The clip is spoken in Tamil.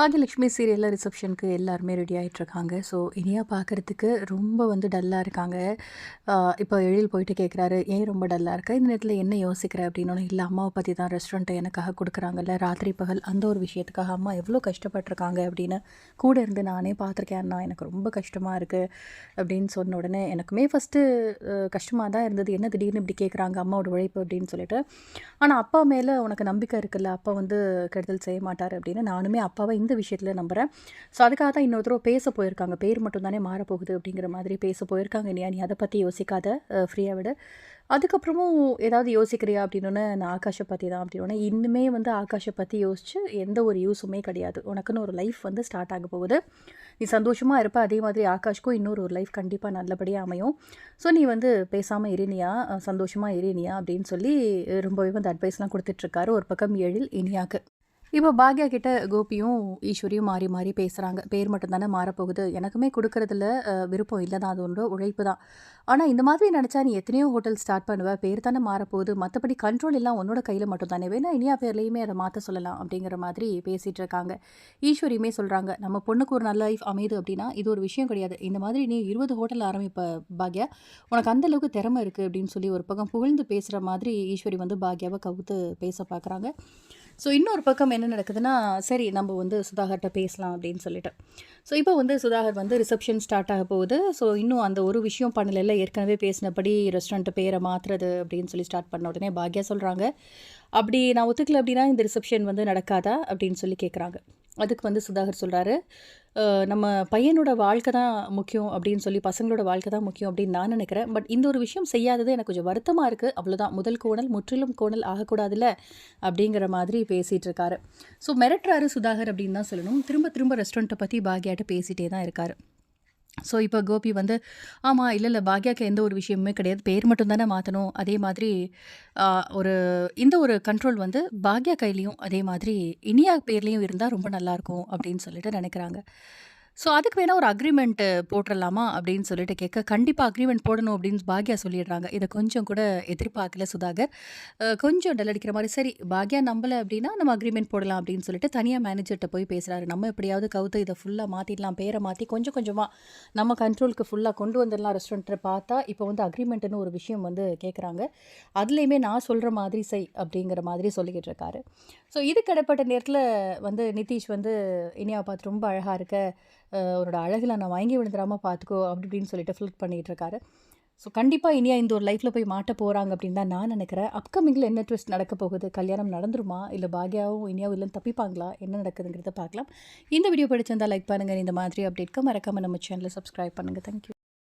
பாக்யலட்சுமி சீரியலில் ரிசப்ஷனுக்கு எல்லாருமே ரெடி ஆகிட்டுருக்காங்க. ஸோ இனியா பார்க்குறதுக்கு ரொம்ப டல்லாக இருக்காங்க. இப்போ எழில் போயிட்டு கேட்குறாரு, ஏன் ரொம்ப டல்லாக இருக்க, இந்த நேரத்தில் என்ன யோசிக்கிற அப்படின்னோடனே, இல்லை அம்மாவை பற்றி தான் ரெஸ்டாரண்ட்டை எனக்காக கொடுக்குறாங்கல்ல ராத்திரி பகல் அந்த ஒரு விஷயத்துக்காக அம்மா எவ்வளோ கஷ்டப்பட்டிருக்காங்க அப்படின்னு கூட இருந்து நானே பார்த்துருக்கேன் அண்ணா, எனக்கு ரொம்ப கஷ்டமாக இருக்குது அப்படின்னு சொன்ன உடனே எனக்குமே ஃபஸ்ட்டு கஷ்டமாக தான் இருந்தது. என்ன திடீர்னு இப்படி கேட்குறாங்க அம்மாவோட உழைப்பு அப்படின்னு சொல்லிட்டு. ஆனால் அப்பா மேலே உனக்கு நம்பிக்கை இருக்குல்ல, அப்பா கெடுதல் செய்ய மாட்டார் அப்படின்னு நானுமே அப்பாவை இந்த விஷயத்தில் நம்புகிறேன். ஸோ அதுக்காக தான் இன்னொரு தடவை பேச போயிருக்காங்க. பேர் மட்டும் தானே மாறப்போகுது அப்படிங்கிற மாதிரி பேச போயிருக்காங்க. நீ அதை பற்றி யோசிக்காத, ஃப்ரீயாக விடு. அதுக்கப்புறமும் ஏதாவது யோசிக்கிறியா அப்படின்னோடனே, நான் ஆகாஷை பற்றி தான் அப்படின்னோடனே, இன்னுமே ஆகாஷை பற்றி யோசிச்சு எந்த ஒரு யூஸுமே கிடையாது. உனக்குன்னு ஒரு லைஃப் ஸ்டார்ட் ஆக போகுது. நீ சந்தோஷமாக இருப்ப. அதே மாதிரி ஆகாஷ்க்கும் இன்னொரு ஒரு லைஃப் கண்டிப்பாக நல்லபடியாக அமையும். ஸோ நீ பேசாமல் இருனியா, சந்தோஷமாக இருனியா அப்படின்னு சொல்லி ரொம்பவே அட்வைஸ்லாம் கொடுத்துட்ருக்காரு. ஒரு பக்கம் எழில் இனியாக்கு. இப்போ பாக்யா கிட்ட கோபியும் ஈஸ்வரியும் மாறி மாறி பேசுகிறாங்க. பேர் மட்டும் தானே மாறப்போகுது, எனக்குமே கொடுக்குறதுல விருப்பம் இல்லை தான், அது ஒன்று உழைப்பு தான். ஆனால் இந்த மாதிரி நினச்சா நீ எத்தனையோ ஹோட்டல் ஸ்டார்ட் பண்ணுவ, பேர் தானே மாறப்போகுது, மற்றபடி கண்ட்ரோல் எல்லாம் உன்னோட கையில் மட்டும் தானே, வேணா இனியா பேர்லேயுமே அதை மாற்ற சொல்லலாம் அப்படிங்கிற மாதிரி பேசிகிட்டு இருக்காங்க. ஈஸ்வரியுமே சொல்கிறாங்க, நம்ம பொண்ணுக்கு ஒரு நல்ல லைஃப் அமையுது அப்படின்னா இது ஒரு விஷயம் கிடையாது. இந்த மாதிரி நீ 20 ஹோட்டல் ஆரம்பிப்ப பாக்யா, உனக்கு அந்தளவுக்கு திறமை இருக்குது அப்படின்னு சொல்லி ஒரு பக்கம் புகழ்ந்து பேசுகிற மாதிரி ஈஸ்வரி பாக்யாவை கவுத்து பேச பார்க்குறாங்க. ஸோ இன்னொரு பக்கம் என்ன நடக்குதுன்னா, சரி நம்ம சுதாகர்கிட்ட பேசலாம் அப்படின்னு சொல்லிட்டு. ஸோ இப்போ சுதாகர் ரிசப்ஷன் ஸ்டார்ட் ஆக போகுது. ஸோ இன்னும் அந்த ஒரு விஷயம் பண்ணலைல்ல, ஏற்கனவே பேசினபடி ரெஸ்டாரண்ட்டு பேரை மாற்றுறது அப்படின்னு சொல்லி ஸ்டார்ட் பண்ண உடனே பாக்யா சொல்கிறாங்க, அப்படி நான் ஒத்துக்கல அப்படின்னா இந்த ரிசப்ஷன் நடக்காதா அப்படின்னு சொல்லி கேட்குறாங்க. அதுக்கு சுதாகர் சொல்கிறாரு, நம்ம பையனோட வாழ்க்கை தான் முக்கியம் அப்படின்னு சொல்லி, பசங்களோட வாழ்க்கை தான் முக்கியம் அப்படின்னு நான் நினைக்கிறேன். பட் இந்த ஒரு விஷயம் செய்யாதது எனக்கு கொஞ்சம் வருத்தமாக இருக்குது, அவ்வளோதான். முதல் கோணல் முற்றிலும் கோணல் ஆகக்கூடாதுல்ல அப்படிங்கிற மாதிரி பேசிகிட்டு இருக்காரு. ஸோ மிரட்டுறாரு சுதாகர் அப்படின்னு தான் சொல்லணும். திரும்ப திரும்ப ரெஸ்டாரண்ட்டை பற்றி பாக்யாட்ட பேசிகிட்டே தான் இருக்கார். ஸோ இப்போ கோபி ஆமாம், இல்லை பாக்யாக்கு எந்த ஒரு விஷயமுமே கிடையாது, பேர் மட்டும் தானே மாற்றணும். அதே மாதிரி ஒரு இந்த ஒரு கண்ட்ரோல் பாக்யா கையிலையும் அதே மாதிரி இனியா பேர்லேயும் இருந்தால் ரொம்ப நல்லாயிருக்கும் அப்படின்னு சொல்லிட்டு நினைக்கிறாங்க. ஸோ அதுக்கு வேணால் ஒரு அக்ரிமெண்ட்டு போட்டுடலாமா அப்படின்னு சொல்லிட்டு கேட்க, கண்டிப்பாக அக்ரிமெண்ட் போடணும் அப்படின்னு பாக்யா சொல்லிடுறாங்க. இதை கொஞ்சம் கூட எதிர்பார்க்கல சுதாகர். கொஞ்சம் டல் அடிக்கிற மாதிரி, சரி பாக்யா நம்பலை அப்படின்னா நம்ம அக்ரிமெண்ட் போடலாம் அப்படின்னு சொல்லிட்டு தனியாக மேனேஜர்கிட்ட போய் பேசுகிறாரு. நம்ம எப்படியாவது கவுத்து இதை ஃபுல்லாக மாற்றிடலாம், பேரை மாற்றி கொஞ்சம் கொஞ்சமாக நம்ம கண்ட்ரோலுக்கு ஃபுல்லாக கொண்டு வந்துடலாம் ரெஸ்டாரண்ட்டை பார்த்தா. இப்போ அக்ரிமெண்ட்டுன்னு ஒரு விஷயம் கேட்குறாங்க. அதுலேயுமே நான் சொல்கிற மாதிரி செய் அப்படிங்கிற மாதிரி சொல்லிக்கிட்டு இருக்காரு. ஸோ இதுக்கு இடைப்பட்ட நேரத்தில் நிதிஷ் இனியாவை பார்த்து ரொம்ப அழகாக இருக்க, அவரோட அழகில் நான் வாங்கி விழுந்துடாமல் பார்த்துக்கோ அப்படி இப்படின்னு சொல்லிட்டு ஃபில்ட் பண்ணிகிட்டு இருக்காரு. ஸோ கண்டிப்பாக இனியா இந்த ஒரு லைஃப்பில் போய் மாட்ட போகிறாங்க அப்படின்னு தான் நான் நினைக்கிறேன். அப்கமிங்கில் என்ன ட்விஸ்ட் நடக்க போகுது, கல்யாணம் நடந்துருமா, இல்லை பாக்யாவும் இனியாவும் இல்லைன்னு தப்பிப்பாங்களா, என்ன நடக்குதுங்கிறத பார்க்கலாம். இந்த வீடியோ பிடிச்சிருந்தால் லைக் பண்ணுங்கள். இந்த மாதிரி அப்டேட்க்கு மறக்காமல் நம்ம சேனலை சப்ஸ்கிரைப் பண்ணுங்கள். தேங்க்யூ.